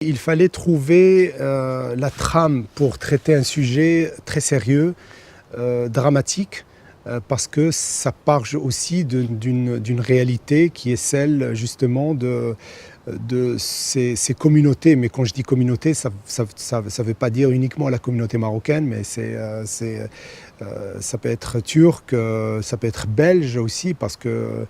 Il fallait trouver la trame pour traiter un sujet très sérieux, dramatique, parce que ça part aussi d'une réalité qui est celle justement de ces communautés. Mais quand je dis communauté, ça ne veut pas dire uniquement la communauté marocaine, mais ça peut être turc, ça peut être belge aussi, parce que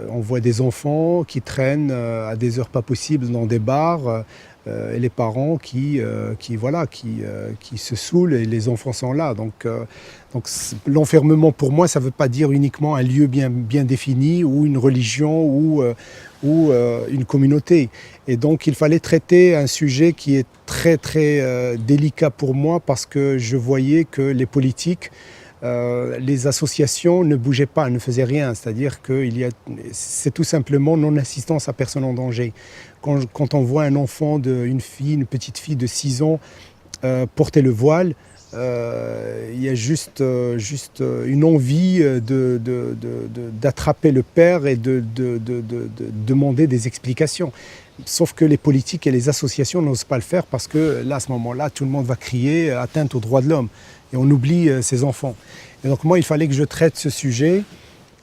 on voit des enfants qui traînent à des heures pas possibles dans des bars, et les parents qui se saoulent et les enfants sont là. Donc l'enfermement pour moi, ça ne veut pas dire uniquement un lieu bien défini ou une religion ou une communauté. Et donc il fallait traiter un sujet qui est très délicat pour moi, parce que je voyais que les politiques, les associations ne bougeaient pas, ne faisaient rien. C'est-à-dire que c'est tout simplement non-assistance à personne en danger. Quand on voit un enfant, une petite fille de 6 ans porter le voile, il y a juste une envie d'attraper le père et de demander des explications. Sauf que les politiques et les associations n'osent pas le faire, parce que là, à ce moment-là, tout le monde va crier atteinte aux droits de l'homme et on oublie ces enfants. Et donc moi, il fallait que je traite ce sujet.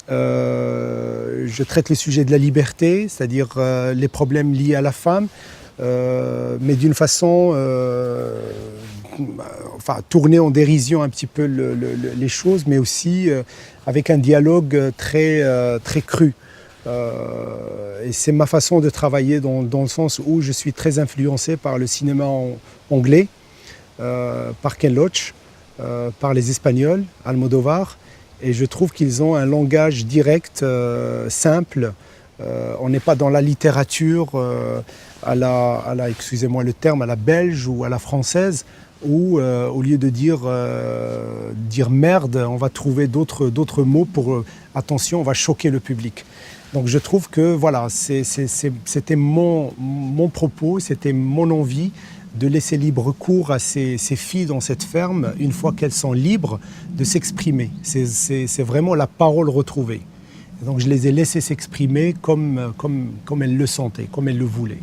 Je traite le sujet de la liberté, c'est-à-dire les problèmes liés à la femme, mais d'une façon tourner en dérision un petit peu les choses, mais aussi avec un dialogue très cru. Et c'est ma façon de travailler dans le sens où je suis très influencé par le cinéma anglais, par Ken Loach, par les Espagnols, Almodovar, et je trouve qu'ils ont un langage direct, simple. On n'est pas dans la littérature excusez-moi le terme, à la belge ou à la française, où au lieu de dire merde, on va trouver d'autres mots pour attention, on va choquer le public. Donc je trouve que voilà, c'était mon propos, c'était mon envie de laisser libre cours à ces filles dans cette ferme, une fois qu'elles sont libres de s'exprimer. C'est vraiment la parole retrouvée. Donc je les ai laissées s'exprimer comme elles le sentaient, comme elles le voulaient.